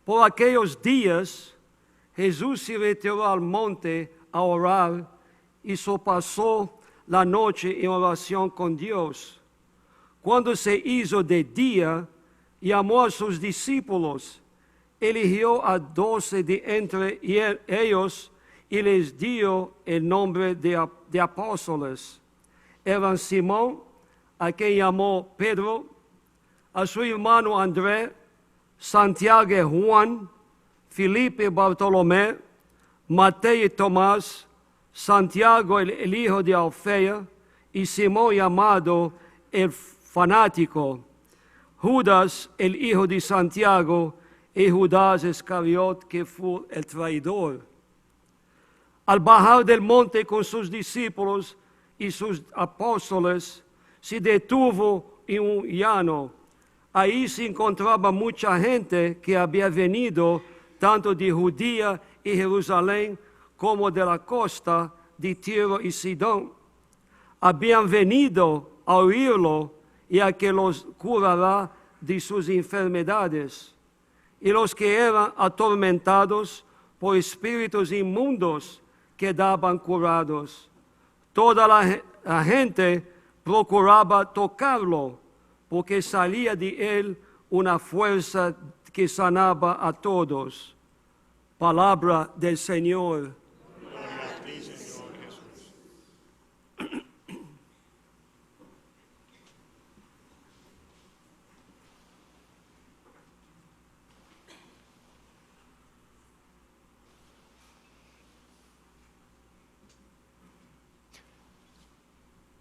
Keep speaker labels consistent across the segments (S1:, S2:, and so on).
S1: Por aquellos días, Jesús se retiró al monte a orar y pasó la noche en oración con Dios. Cuando se hizo de día, llamó a sus discípulos, eligió a 12 de entre ellos y les dio el nombre de apóstoles. Eran Simón, a quien llamó Pedro, a su hermano Andrés, Santiago y Juan, Felipe y Bartolomé, Mateo y Tomás, Santiago el hijo de Alfeo, y Simón llamado el fanático, Judas el hijo de Santiago, y Judas Iscariot, que fue el traidor. Al bajar del monte con sus discípulos y sus apóstoles, se detuvo en un llano. Ahí se encontraba mucha gente que había venido tanto de Judía y Jerusalén como de la costa de Tiro y Sidón. Habían venido a oírlo y a que los curará de sus enfermedades. Y los que eran atormentados por espíritus inmundos quedaban curados. Toda la gente procuraba tocarlo, porque salía de él una fuerza que sanaba a todos. Palabra del Señor.
S2: Gloria a ti, Señor Jesús.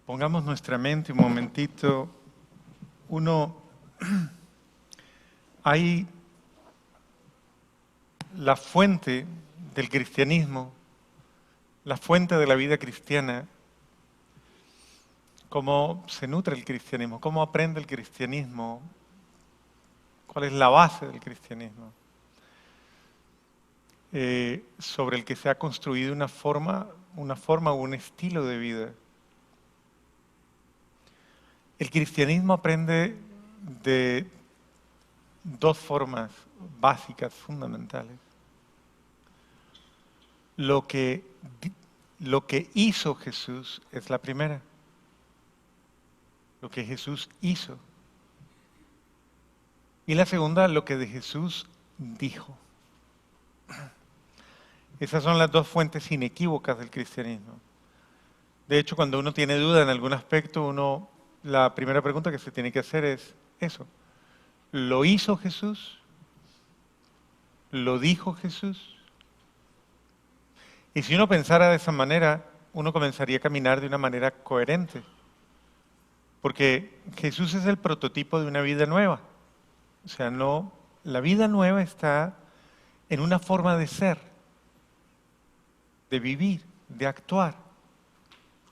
S2: Pongamos nuestra mente un momentito. Hay la fuente del cristianismo, la fuente de la vida cristiana, cómo se nutre el cristianismo, cómo aprende el cristianismo, cuál es la base del cristianismo, sobre el que se ha construido una forma o un estilo de vida. El cristianismo aprende de dos formas básicas, fundamentales. Lo que hizo Jesús es la primera. Lo que Jesús hizo. Y la segunda, lo que de Jesús dijo. Esas son las dos fuentes inequívocas del cristianismo. De hecho, cuando uno tiene duda en algún aspecto, la primera pregunta que se tiene que hacer es eso. ¿Lo hizo Jesús? ¿Lo dijo Jesús? Y si uno pensara de esa manera, uno comenzaría a caminar de una manera coherente. Porque Jesús es el prototipo de una vida nueva. O sea, la vida nueva está en una forma de ser, de vivir, de actuar.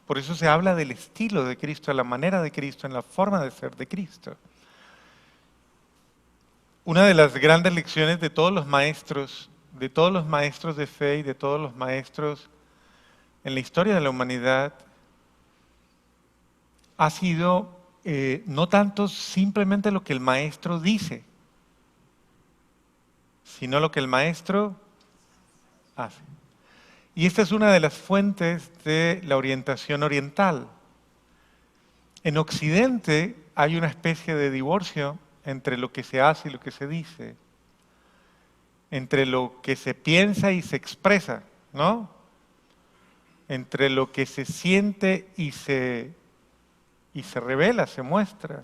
S2: Por eso se habla del estilo de Cristo, de la manera de Cristo, en la forma de ser de Cristo. Una de las grandes lecciones de todos los maestros de fe y de todos los maestros en la historia de la humanidad ha sido no tanto simplemente lo que el maestro dice, sino lo que el maestro hace. Y esta es una de las fuentes de la orientación oriental. En Occidente hay una especie de divorcio entre lo que se hace y lo que se dice, entre lo que se piensa y se expresa, ¿no? Entre lo que se siente y se revela, se muestra.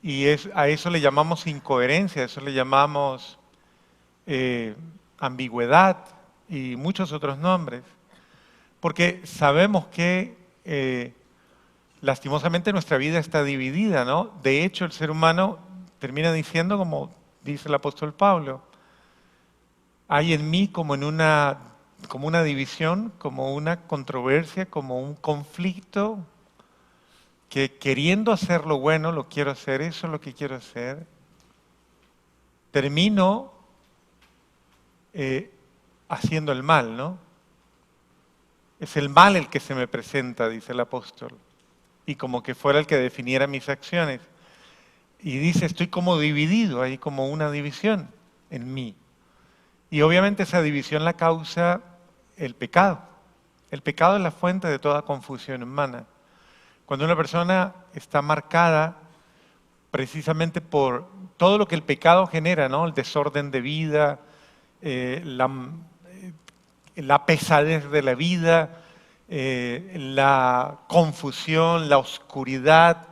S2: Y a eso le llamamos incoherencia, a eso le llamamos ambigüedad y muchos otros nombres, porque sabemos que lastimosamente nuestra vida está dividida, ¿no? De hecho, el ser humano termina diciendo, como dice el apóstol Pablo, hay en mí como una división, como una controversia, como un conflicto, que queriendo hacer lo bueno, lo quiero hacer, eso es lo que quiero hacer, termino haciendo el mal, ¿no? Es el mal el que se me presenta, dice el apóstol, y como que fuera el que definiera mis acciones. Y dice, estoy como dividido, hay como una división en mí. Y obviamente esa división la causa el pecado. El pecado es la fuente de toda confusión humana. Cuando una persona está marcada precisamente por todo lo que el pecado genera, ¿no? El desorden de vida, la pesadez de la vida, la confusión, la oscuridad,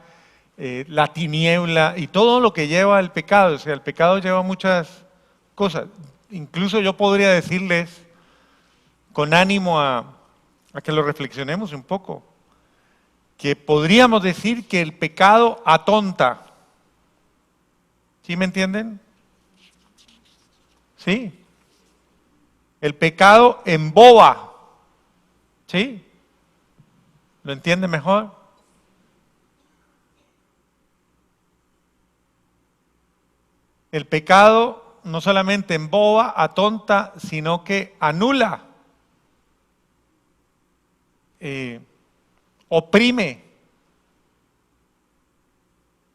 S2: la tiniebla y todo lo que lleva el pecado. O sea, el pecado lleva muchas cosas. Incluso yo podría decirles, con ánimo a que lo reflexionemos un poco, que podríamos decir que el pecado atonta. ¿Sí me entienden? ¿Sí? El pecado emboba. ¿Sí? ¿Lo entiende mejor? El pecado no solamente emboba, atonta, sino que anula, oprime,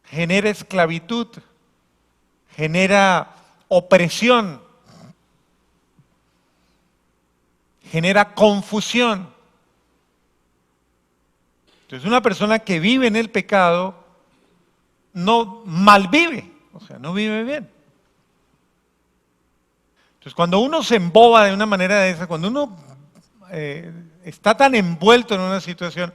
S2: genera esclavitud, genera opresión, genera confusión. Entonces una persona que vive en el pecado no malvive, o sea, no vive bien. Entonces cuando uno se emboba de una manera de esa, cuando uno está tan envuelto en una situación,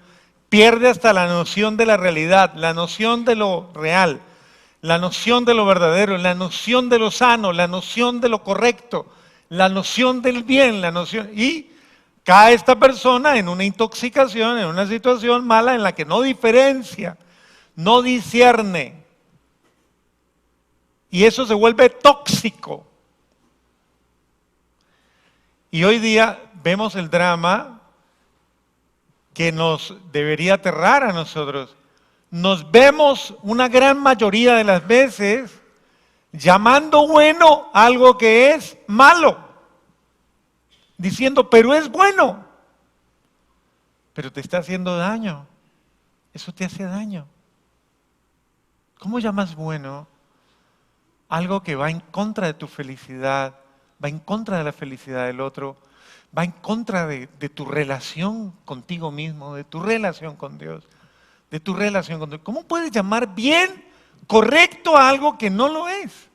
S2: pierde hasta la noción de la realidad, la noción de lo real, la noción de lo verdadero, la noción de lo sano, la noción de lo correcto, la noción del bien, y cae esta persona en una intoxicación, en una situación mala en la que no diferencia, no discierne. Y eso se vuelve tóxico. Y hoy día vemos el drama que nos debería aterrar a nosotros. Nos vemos una gran mayoría de las veces llamando bueno algo que es malo, diciendo, pero es bueno, pero te está haciendo daño, eso te hace daño. ¿Cómo llamas bueno algo que va en contra de tu felicidad, va en contra de la felicidad del otro, va en contra de tu relación contigo mismo, de tu relación con Dios, de tu relación con Dios? ¿Cómo puedes llamar bien, correcto a algo que no lo es?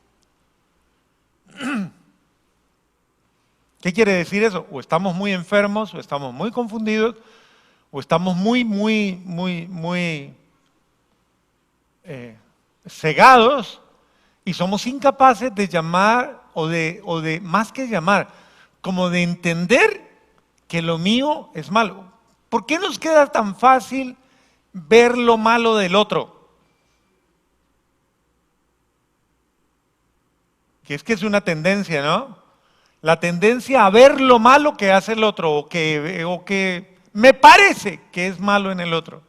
S2: ¿Qué quiere decir eso? O estamos muy enfermos, o estamos muy confundidos, o estamos muy cegados y somos incapaces de llamar, o de más que llamar, como de entender que lo mío es malo. ¿Por qué nos queda tan fácil ver lo malo del otro? Que es una tendencia, ¿no? La tendencia a ver lo malo que hace el otro, o que me parece que es malo en el otro.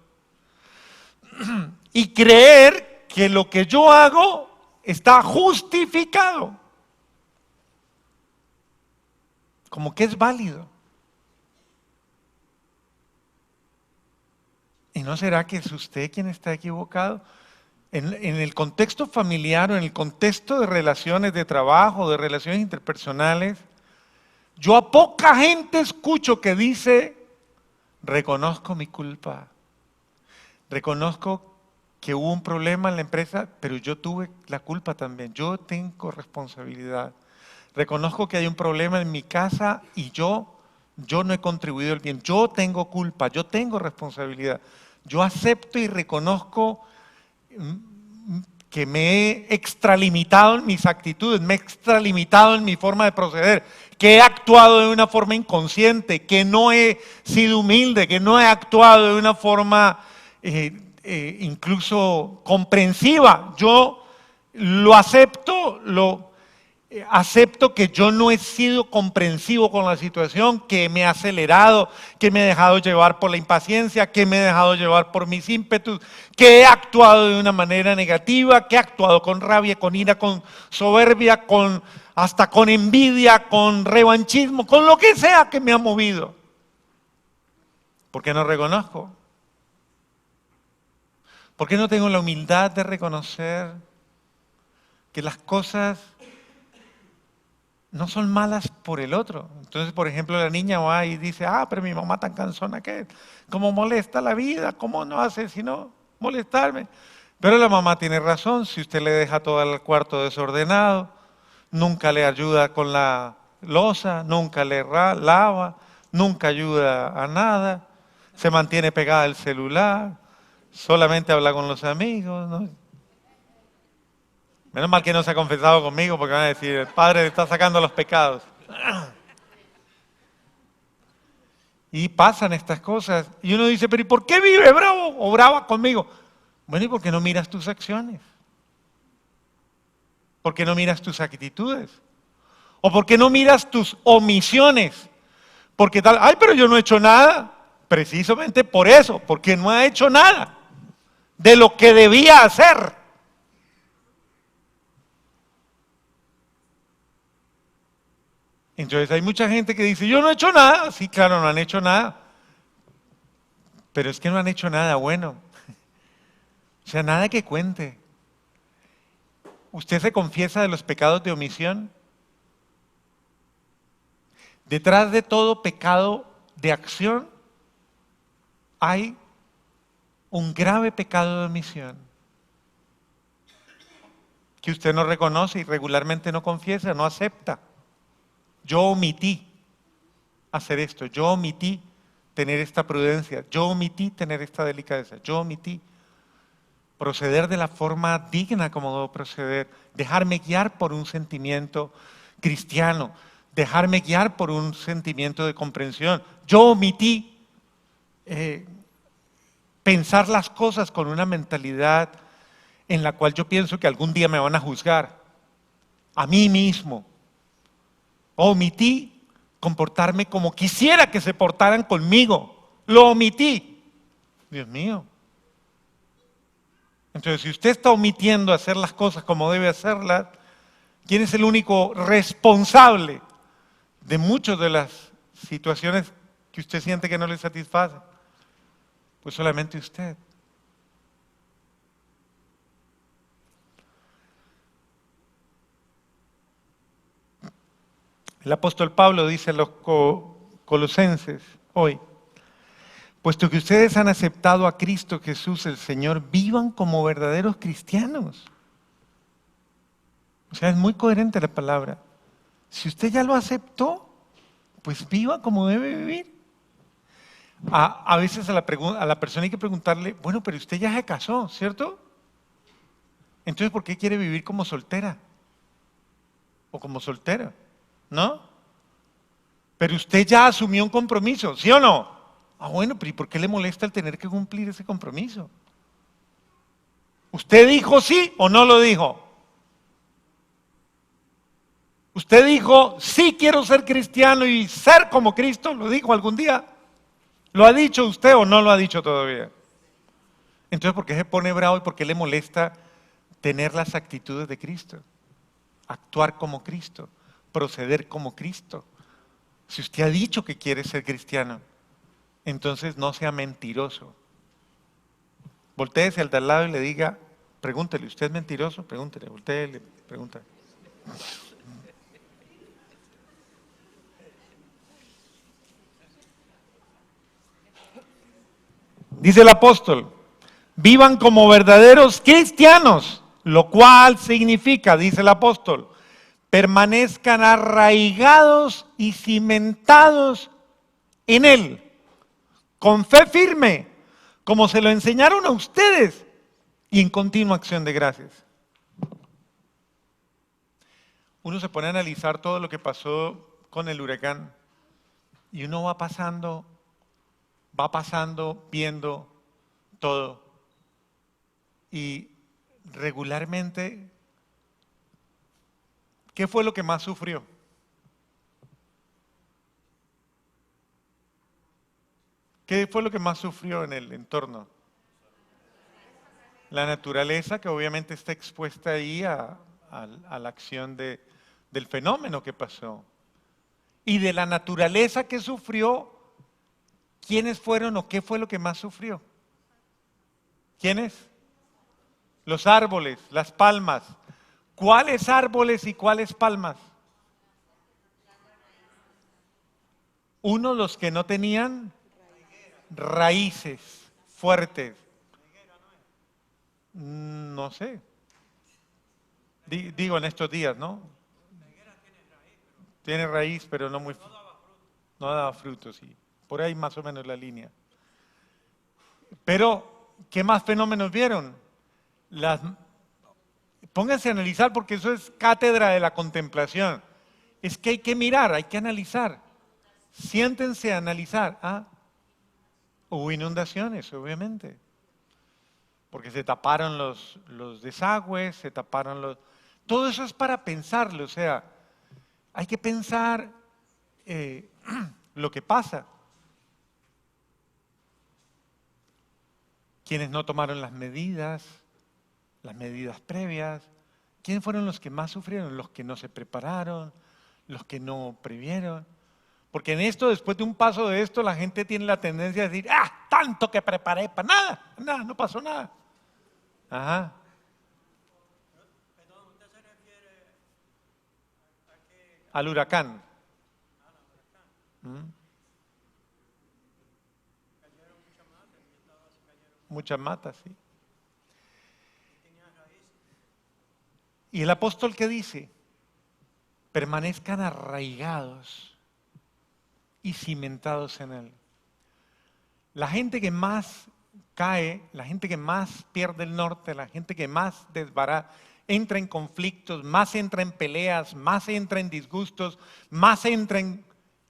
S2: Y creer que lo que yo hago está justificado, como que es válido. ¿Y no será que es usted quien está equivocado? En el contexto familiar o en el contexto de relaciones de trabajo, de relaciones interpersonales, yo a poca gente escucho que dice, reconozco mi culpa, reconozco que hubo un problema en la empresa, pero yo tuve la culpa también, yo tengo responsabilidad. Reconozco que hay un problema en mi casa y yo no he contribuido al bien, yo tengo culpa, yo tengo responsabilidad. Yo acepto y reconozco que me he extralimitado en mis actitudes, me he extralimitado en mi forma de proceder, que he actuado de una forma inconsciente, que no he sido humilde, que no he actuado de una forma incluso comprensiva. Yo lo acepto, acepto que yo no he sido comprensivo con la situación, que me he acelerado, que me he dejado llevar por la impaciencia, que me he dejado llevar por mis ímpetus, que he actuado de una manera negativa, que he actuado con rabia, con ira, con soberbia, hasta con envidia, con revanchismo, con lo que sea que me ha movido. ¿Por qué no reconozco? ¿Por qué no tengo la humildad de reconocer que las cosas no son malas por el otro. Entonces, por ejemplo, la niña va y dice, pero mi mamá tan cansona que es, cómo molesta la vida, cómo no hace sino molestarme. Pero la mamá tiene razón, si usted le deja todo el cuarto desordenado, nunca le ayuda con la loza, nunca le lava, nunca ayuda a nada, se mantiene pegada al celular, solamente habla con los amigos, ¿no? Menos mal que no se ha confesado conmigo porque van a decir, el padre le está sacando los pecados. Y pasan estas cosas. Y uno dice, pero ¿y por qué vive bravo o brava conmigo? Bueno, ¿y por qué no miras tus acciones? ¿Por qué no miras tus actitudes? ¿O por qué no miras tus omisiones? Porque tal, pero yo no he hecho nada. Precisamente por eso, porque no ha hecho nada de lo que debía hacer. Entonces hay mucha gente que dice, yo no he hecho nada. Sí, claro, no han hecho nada. Pero es que no han hecho nada bueno. O sea, nada que cuente. ¿Usted se confiesa de los pecados de omisión? Detrás de todo pecado de acción hay un grave pecado de omisión que usted no reconoce y regularmente no confiesa, no acepta. Yo omití hacer esto, yo omití tener esta prudencia, yo omití tener esta delicadeza, yo omití proceder de la forma digna como debo proceder, dejarme guiar por un sentimiento cristiano, dejarme guiar por un sentimiento de comprensión. Yo omití pensar las cosas con una mentalidad en la cual yo pienso que algún día me van a juzgar, a mí mismo. Omití comportarme como quisiera que se portaran conmigo. Lo omití. Dios mío. Entonces, si usted está omitiendo hacer las cosas como debe hacerlas, ¿quién es el único responsable de muchas de las situaciones que usted siente que no le satisfacen? Pues solamente usted. El apóstol Pablo dice a los colosenses hoy, puesto que ustedes han aceptado a Cristo Jesús el Señor, vivan como verdaderos cristianos. O sea, es muy coherente la palabra. Si usted ya lo aceptó, pues viva como debe vivir. A veces a la persona hay que preguntarle, bueno, pero usted ya se casó, ¿cierto? Entonces, ¿por qué quiere vivir como soltera? O como soltera, ¿no? Pero usted ya asumió un compromiso, ¿sí o no? Bueno, pero ¿y por qué le molesta el tener que cumplir ese compromiso? ¿Usted dijo sí o no lo dijo? ¿Usted dijo sí quiero ser cristiano y ser como Cristo? ¿Lo dijo algún día? ¿Lo ha dicho usted o no lo ha dicho todavía? Entonces, ¿por qué se pone bravo y por qué le molesta tener las actitudes de Cristo? Actuar como Cristo, proceder como Cristo. Si usted ha dicho que quiere ser cristiano, entonces no sea mentiroso. Voltéese al de al lado y le diga, pregúntele, ¿usted es mentiroso? Pregúntele, voltéele, pregúntale. Dice el apóstol, vivan como verdaderos cristianos, lo cual significa, dice el apóstol, permanezcan arraigados y cimentados en Él, con fe firme, como se lo enseñaron a ustedes, y en continua acción de gracias. Uno se pone a analizar todo lo que pasó con el huracán, y uno va pasando, viendo todo, y regularmente, ¿qué fue lo que más sufrió? ¿Qué fue lo que más sufrió en el entorno? La naturaleza, que obviamente está expuesta ahí a la acción del fenómeno que pasó. Y de la naturaleza que sufrió, ¿quiénes fueron o qué fue lo que más sufrió? ¿Quiénes? Los árboles, las palmas. ¿Cuáles árboles y cuáles palmas? Uno, los que no tenían raíces fuertes. No sé. Digo en estos días, ¿no? Tiene raíz, pero no muy... No daba frutos, sí. Por ahí más o menos la línea. Pero, ¿qué más fenómenos vieron? Pónganse a analizar porque eso es cátedra de la contemplación. Es que hay que mirar, hay que analizar. Siéntense a analizar. Hubo inundaciones, obviamente. Porque se taparon los desagües, se taparon los... Todo eso es para pensarlo, o sea, hay que pensar lo que pasa. Quienes no tomaron las medidas previas. ¿Quiénes fueron los que más sufrieron? Los que no se prepararon, los que no previeron. Porque en esto, después de un paso de esto, la gente tiene la tendencia a decir, tanto que preparé para nada, no pasó nada. Ajá.
S3: Perdón, ¿usted se refiere a qué?
S2: Al huracán.
S3: Cayeron muchas matas, en mi estado se cayeron.
S2: Muchas matas, sí.
S3: Tenía raíces.
S2: ¿Y el apóstol qué dice? Permanezcan arraigados y cimentados en él. La gente que más cae, la gente que más pierde el norte, la gente que más entra en conflictos, más entra en peleas, más entra en disgustos, más entra en...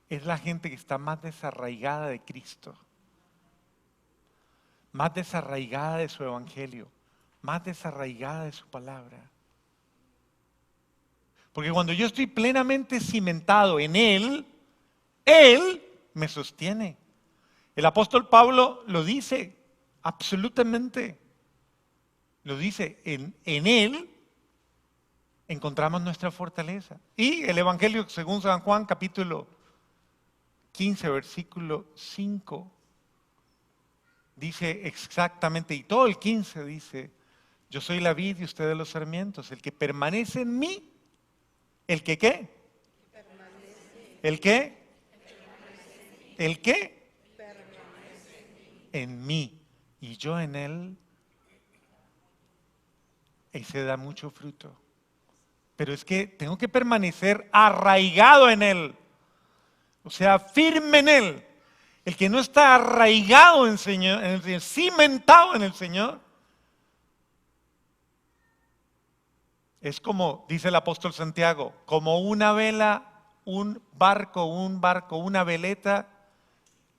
S2: es la gente que está más desarraigada de Cristo, más desarraigada de su evangelio, más desarraigada de su palabra. Porque cuando yo estoy plenamente cimentado en Él, Él me sostiene. El apóstol Pablo lo dice, absolutamente. Lo dice, en Él encontramos nuestra fortaleza. Y el Evangelio según San Juan, capítulo 15, versículo 5, dice exactamente, y todo el 15 dice, yo soy la vid y ustedes los sarmientos, el que permanece en mí, ¿el que qué? ¿El qué? ¿El qué? En mí y yo en él, ese da mucho fruto. Pero es que tengo que permanecer arraigado en él, o sea, firme en él. El que no está arraigado en el Señor, cimentado en el Señor, es como, dice el apóstol Santiago, como una vela, un barco, una veleta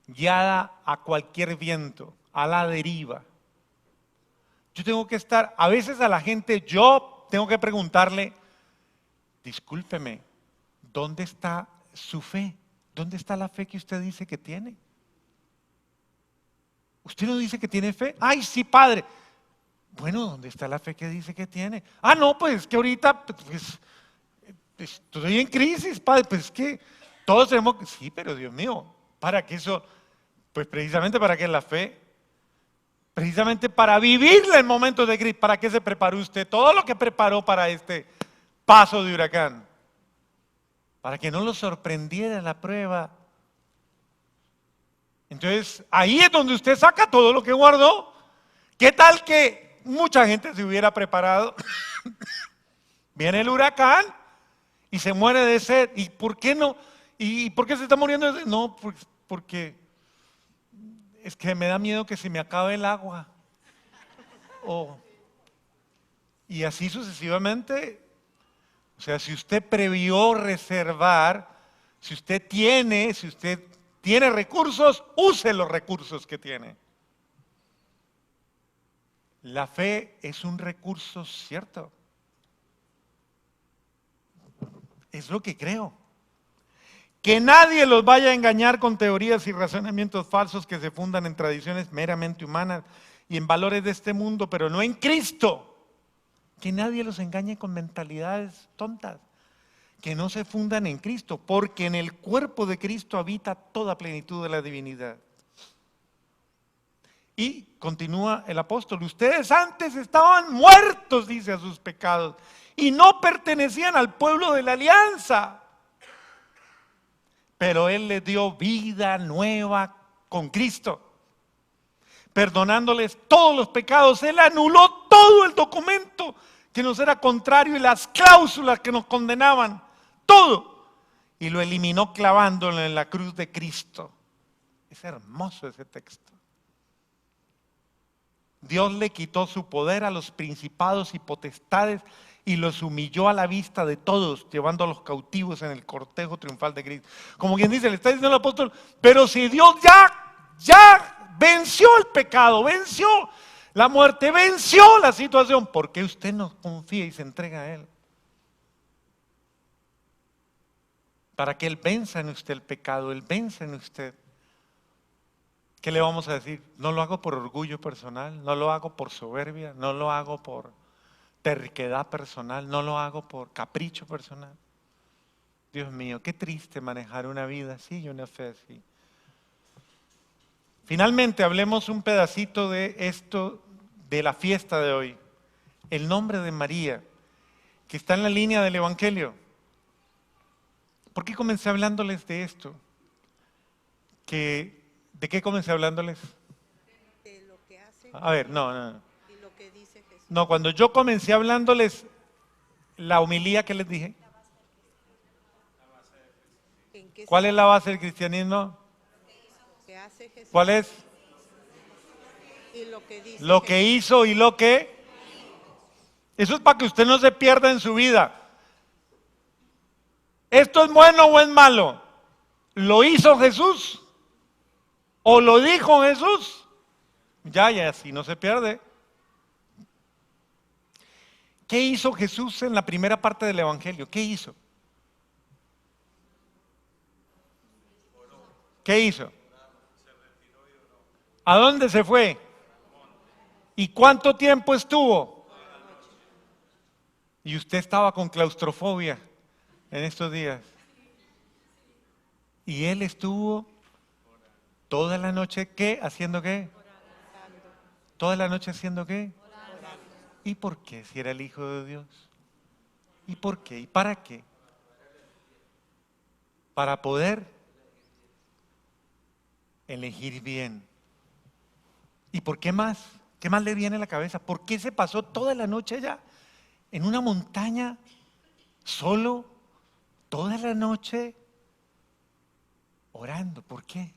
S2: guiada a cualquier viento, a la deriva. Yo tengo que estar, a veces a la gente, yo tengo que preguntarle, discúlpeme, ¿dónde está su fe? ¿Dónde está la fe que usted dice que tiene? ¿Usted no dice que tiene fe? ¡Ay, sí, padre! Bueno, ¿dónde está la fe que dice que tiene? No, pues que ahorita pues, estoy en crisis, padre. Pues es que todos tenemos que... Sí, pero Dios mío, ¿para qué eso? Pues precisamente para qué la fe. Precisamente para vivirla en momentos de crisis. ¿Para qué se preparó usted? Todo lo que preparó para este paso de huracán. Para que no lo sorprendiera la prueba. Entonces, ahí es donde usted saca todo lo que guardó. ¿Qué tal que mucha gente se hubiera preparado? Viene el huracán y se muere de sed. ¿Y por qué no? ¿Y por qué se está muriendo de sed? No, porque es que me da miedo que se me acabe el agua. Y así sucesivamente. O sea, si usted previó reservar, si usted tiene recursos, use los recursos que tiene. La fe es un recurso cierto. Es lo que creo. Que nadie los vaya a engañar con teorías y razonamientos falsos que se fundan en tradiciones meramente humanas y en valores de este mundo, pero no en Cristo. Que nadie los engañe con mentalidades tontas, que no se fundan en Cristo, porque en el cuerpo de Cristo habita toda plenitud de la divinidad. Y continúa el apóstol, ustedes antes estaban muertos, dice, a sus pecados, y no pertenecían al pueblo de la alianza. Pero Él les dio vida nueva con Cristo, perdonándoles todos los pecados. Él anuló todo el documento que nos era contrario y las cláusulas que nos condenaban, todo, y lo eliminó clavándolo en la cruz de Cristo. Es hermoso ese texto. Dios le quitó su poder a los principados y potestades y los humilló a la vista de todos, llevando a los cautivos en el cortejo triunfal de Cristo. Como quien dice, le está diciendo al apóstol, pero si Dios ya venció el pecado, venció la muerte, venció la situación, ¿por qué usted no confía y se entrega a Él? Para que Él venza en usted el pecado, Él venza en usted. ¿Qué le vamos a decir? No lo hago por orgullo personal, no lo hago por soberbia, no lo hago por terquedad personal, no lo hago por capricho personal. Dios mío, qué triste manejar una vida así y una fe así. Finalmente, hablemos un pedacito de esto, de la fiesta de hoy. El nombre de María, que está en la línea del Evangelio. ¿Por qué comencé hablándoles de esto? ¿De qué comencé hablándoles?
S4: De lo que hace
S2: A ver, no.
S4: y lo que dice Jesús.
S2: No, cuando yo comencé hablándoles la homilía que les dije,
S4: ¿En qué
S2: ¿cuál es la base del cristianismo?
S4: que hace Jesús
S2: ¿Cuál es?
S4: y lo que dice
S2: Lo que hizo y lo que... Eso es para que usted no se pierda en su vida. ¿Esto es bueno o es malo? ¿Lo hizo Jesús? ¿O lo dijo Jesús? Ya, así no se pierde. ¿Qué hizo Jesús en la primera parte del Evangelio? ¿Qué hizo? ¿Qué hizo? ¿A dónde se fue? ¿Y cuánto tiempo estuvo? Y usted estaba con claustrofobia en estos días. Y él estuvo toda la noche, ¿qué? ¿Haciendo qué? ¿Toda la noche haciendo qué? ¿Y por qué? Si era el Hijo de Dios. ¿Y por qué? ¿Y para qué? Para poder elegir bien. ¿Y por qué más? ¿Qué más le viene a la cabeza? ¿Por qué se pasó toda la noche allá en una montaña solo, toda la noche orando? ¿Por qué?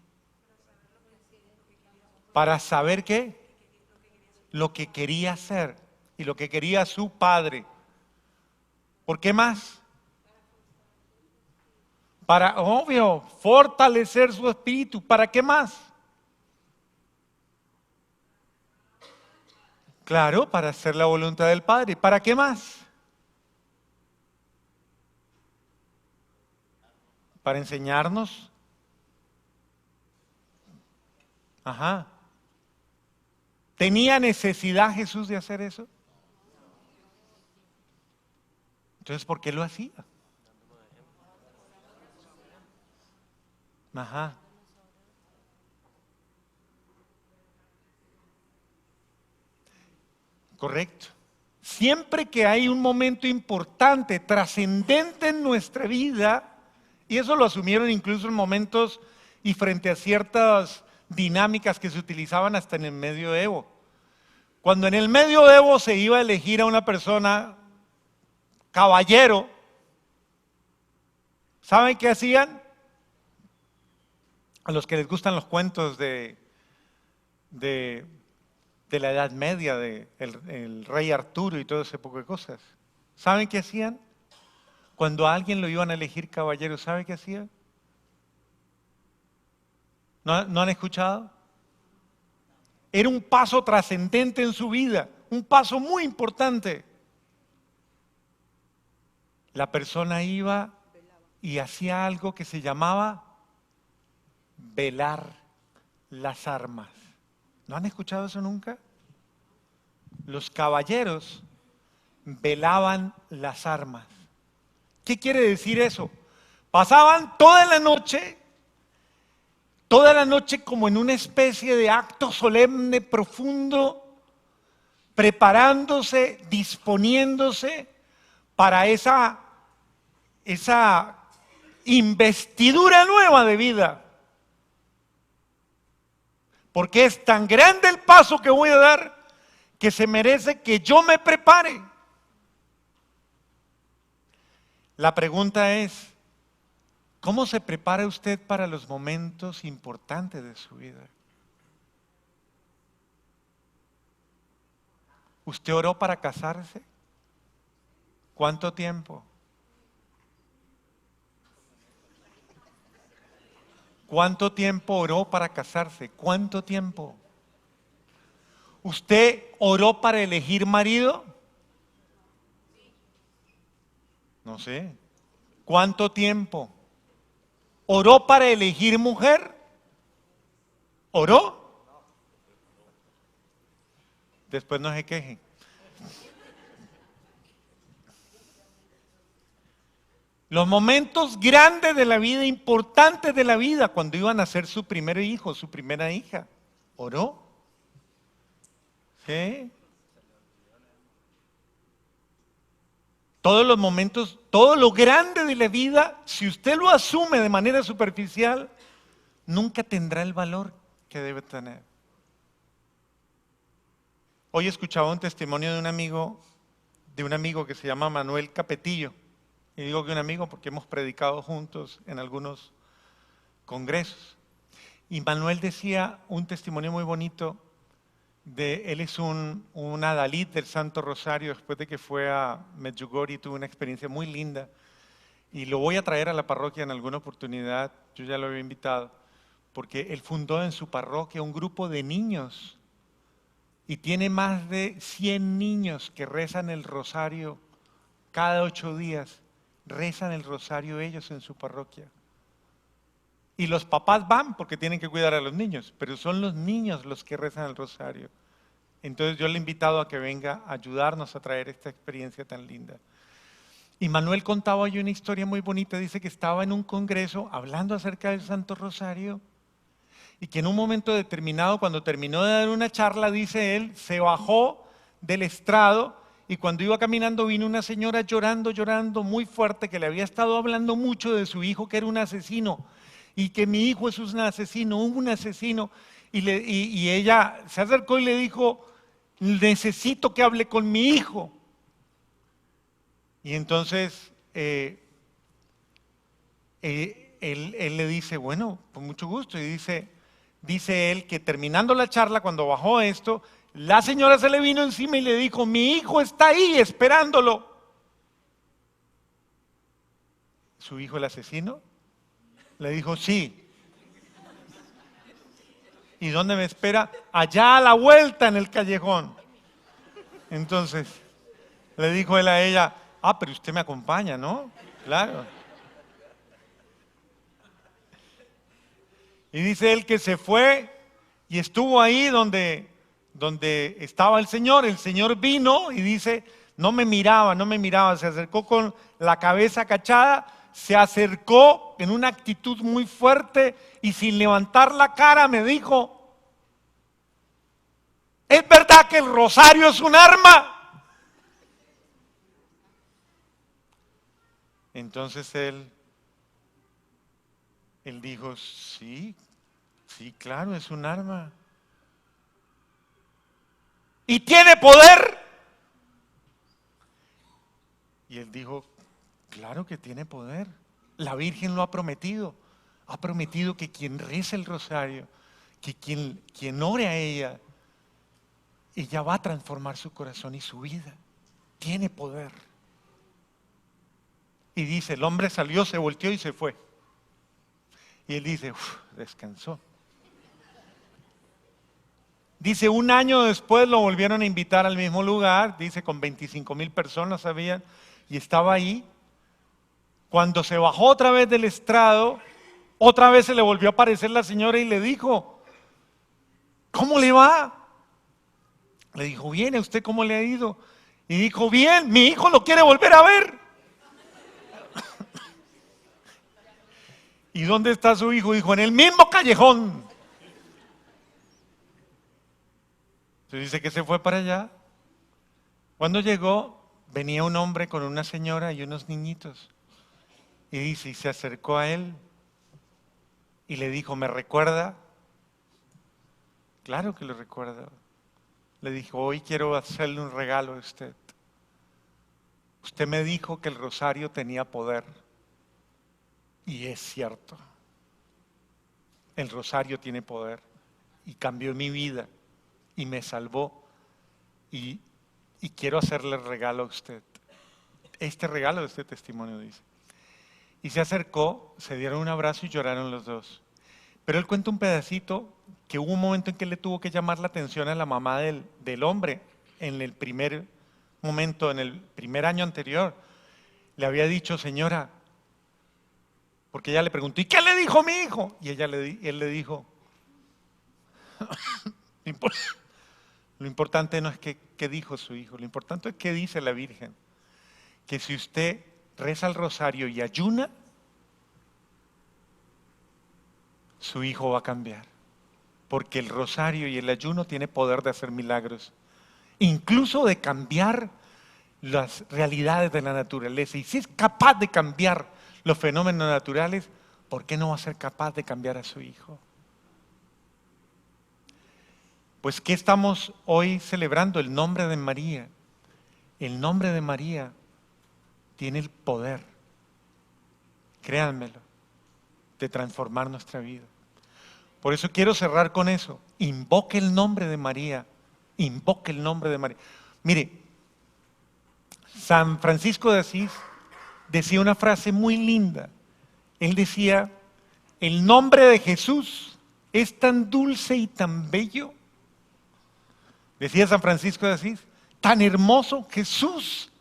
S2: Para saber qué, lo que quería hacer y lo que quería su padre. ¿Por qué más? Para, obvio, fortalecer su espíritu. ¿Para qué más? Claro, para hacer la voluntad del Padre. ¿Para qué más? Para enseñarnos. Ajá. ¿Tenía necesidad Jesús de hacer eso? Entonces, ¿por qué lo hacía? Ajá. Correcto. Siempre que hay un momento importante, trascendente en nuestra vida, y eso lo asumieron incluso en momentos y frente a ciertas dinámicas que se utilizaban hasta en el medioevo. Cuando en el medioevo se iba a elegir a una persona caballero, ¿saben qué hacían? A los que les gustan los cuentos de la Edad Media, el rey Arturo y todo ese poco de cosas. ¿Saben qué hacían? Cuando a alguien lo iban a elegir caballero, ¿saben qué hacían? ¿No han escuchado? Era un paso trascendente en su vida, un paso muy importante. La persona iba y hacía algo que se llamaba velar las armas. ¿No han escuchado eso nunca? Los caballeros velaban las armas. ¿Qué quiere decir eso? Pasaban toda la noche toda la noche como en una especie de acto solemne, profundo, preparándose, disponiéndose para esa investidura nueva de vida. Porque es tan grande el paso que voy a dar que se merece que yo me prepare. La pregunta es, ¿cómo se prepara usted para los momentos importantes de su vida? ¿Usted oró para casarse? ¿Cuánto tiempo? ¿Cuánto tiempo oró para casarse? ¿Cuánto tiempo? ¿Usted oró para elegir marido? No sé. ¿Cuánto tiempo? ¿Oró para elegir mujer? ¿Oró? Después no se quejen. Los momentos grandes de la vida, importantes de la vida, cuando iban a ser su primer hijo, su primera hija, ¿oró? ¿Sí? Todos los momentos, todo lo grande de la vida, si usted lo asume de manera superficial, nunca tendrá el valor que debe tener. Hoy escuchaba un testimonio de un amigo que se llama Manuel Capetillo. Y digo que un amigo porque hemos predicado juntos en algunos congresos. Y Manuel decía un testimonio muy bonito él es un adalid del Santo Rosario después de que fue a Medjugorje y tuvo una experiencia muy linda. Y lo voy a traer a la parroquia en alguna oportunidad, yo ya lo había invitado, porque él fundó en su parroquia un grupo de niños y tiene más de 100 niños que rezan el rosario cada 8 días. Rezan el rosario ellos en su parroquia. Y los papás van porque tienen que cuidar a los niños, pero son los niños los que rezan el rosario. Entonces yo le he invitado a que venga a ayudarnos a traer esta experiencia tan linda. Y Manuel contaba hoy una historia muy bonita, dice que estaba en un congreso hablando acerca del Santo Rosario y que en un momento determinado, cuando terminó de dar una charla, dice él, se bajó del estrado y cuando iba caminando vino una señora llorando muy fuerte, que le había estado hablando mucho de su hijo que era un asesino y que mi hijo es un asesino, y ella se acercó y le dijo, necesito que hable con mi hijo. Y entonces él le dice, bueno, con mucho gusto, y dice él que terminando la charla, cuando bajó esto, la señora se le vino encima y le dijo, mi hijo está ahí esperándolo. ¿Su hijo el asesino? Le dijo, sí. ¿Y dónde me espera? Allá a la vuelta en el callejón. Entonces, le dijo él a ella, pero usted me acompaña, ¿no? Claro. Y dice él que se fue y estuvo ahí donde estaba el Señor vino y dice, no me miraba, se acercó con la cabeza agachada, se acercó en una actitud muy fuerte y sin levantar la cara me dijo, ¿es verdad que el rosario es un arma? Entonces él dijo, sí, claro, es un arma. ¿Y tiene poder? Y él dijo, claro que tiene poder. La Virgen lo ha prometido que quien reza el rosario, que quien ore a ella va a transformar su corazón y su vida. Tiene poder. Y dice, el hombre salió, se volteó y se fue. Y él dice, descansó. Dice, un año después lo volvieron a invitar al mismo lugar, dice, con 25,000 personas habían, y estaba ahí. Cuando se bajó otra vez del estrado, otra vez se le volvió a aparecer la señora y le dijo, ¿cómo le va? Le dijo, bien, ¿a usted cómo le ha ido? Y dijo, bien, mi hijo lo quiere volver a ver. ¿Y dónde está su hijo? Dijo, en el mismo callejón. Entonces dice que se fue para allá. Cuando llegó, venía un hombre con una señora y unos niñitos. Y dice, y se acercó a él y le dijo, ¿me recuerda? Claro que lo recuerdo. Le dijo, hoy quiero hacerle un regalo a usted. Usted me dijo que el rosario tenía poder. Y es cierto. El rosario tiene poder. Y cambió mi vida. Y me salvó. Y quiero hacerle el regalo a usted. Este regalo de este testimonio, dice. Y se acercó, se dieron un abrazo y lloraron los dos. Pero él cuenta un pedacito que hubo un momento en que le tuvo que llamar la atención a la mamá del hombre en el primer momento, en el primer año anterior. Le había dicho, señora, porque ella le preguntó, ¿y qué le dijo mi hijo? Y él le dijo, lo importante no es qué dijo su hijo, lo importante es qué dice la Virgen. Que si usted reza el rosario y ayuna, su hijo va a cambiar. Porque el rosario y el ayuno tiene poder de hacer milagros. Incluso de cambiar las realidades de la naturaleza. Y si es capaz de cambiar los fenómenos naturales, ¿por qué no va a ser capaz de cambiar a su hijo? Pues ¿qué estamos hoy celebrando? El nombre de María. El nombre de María tiene el poder, créanmelo, de transformar nuestra vida. Por eso quiero cerrar con eso. Invoque el nombre de María. Invoque el nombre de María. Mire, San Francisco de Asís decía una frase muy linda. Él decía, el nombre de Jesús es tan dulce y tan bello. Decía San Francisco de Asís, tan hermoso Jesús,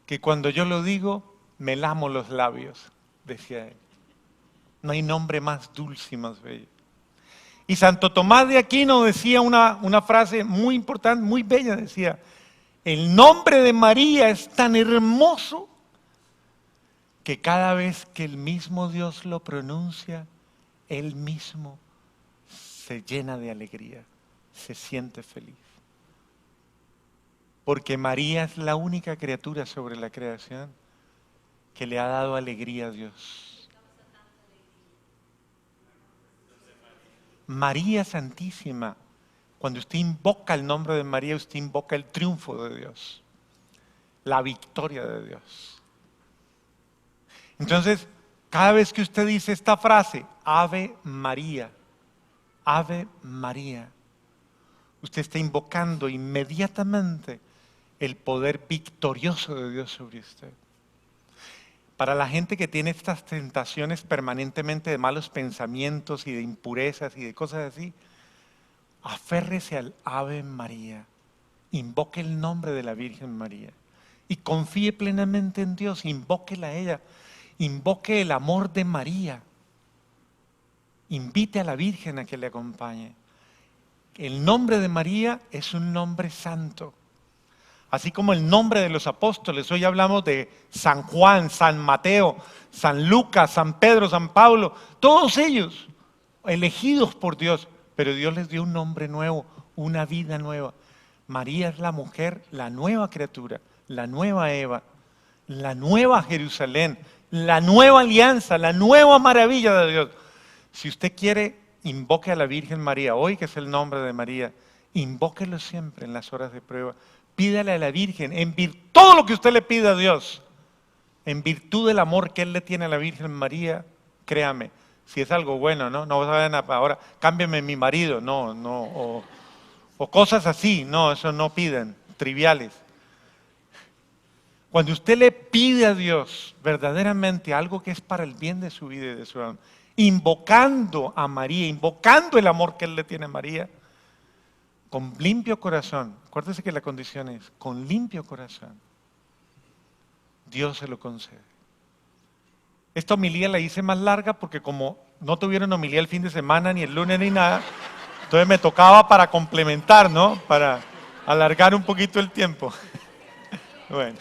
S2: que cuando yo lo digo, me lamo los labios, decía él. No hay nombre más dulce y más bello. Y Santo Tomás de Aquino decía una frase muy importante, muy bella, decía, el nombre de María es tan hermoso que cada vez que el mismo Dios lo pronuncia, Él mismo se llena de alegría, se siente feliz. Porque María es la única criatura sobre la creación que le ha dado alegría a Dios. María Santísima, cuando usted invoca el nombre de María, usted invoca el triunfo de Dios, la victoria de Dios. Entonces, cada vez que usted dice esta frase, Ave María, usted está invocando inmediatamente el poder victorioso de Dios sobre usted. Para la gente que tiene estas tentaciones permanentemente de malos pensamientos y de impurezas y de cosas así, aférrese al Ave María, invoque el nombre de la Virgen María y confíe plenamente en Dios, invóquela a ella, invoque el amor de María, invite a la Virgen a que le acompañe. El nombre de María es un nombre santo. Así como el nombre de los apóstoles, hoy hablamos de San Juan, San Mateo, San Lucas, San Pedro, San Pablo, todos ellos elegidos por Dios, pero Dios les dio un nombre nuevo, una vida nueva. María es la mujer, la nueva criatura, la nueva Eva, la nueva Jerusalén, la nueva alianza, la nueva maravilla de Dios. Si usted quiere, invoque a la Virgen María, hoy que es el nombre de María, invóquelo siempre en las horas de prueba. Pídale a la Virgen, todo lo que usted le pida a Dios, en virtud del amor que Él le tiene a la Virgen María, créame, si es algo bueno, no vayan ahora, cámbiame mi marido, o cosas así, no, eso no piden, triviales. Cuando usted le pide a Dios verdaderamente algo que es para el bien de su vida y de su alma, invocando a María, invocando el amor que Él le tiene a María, con limpio corazón, acuérdese que la condición es, con limpio corazón, Dios se lo concede. Esta homilía la hice más larga porque como no tuvieron homilía el fin de semana, ni el lunes, ni nada, entonces me tocaba para complementar, ¿no? Para alargar un poquito el tiempo. Bueno.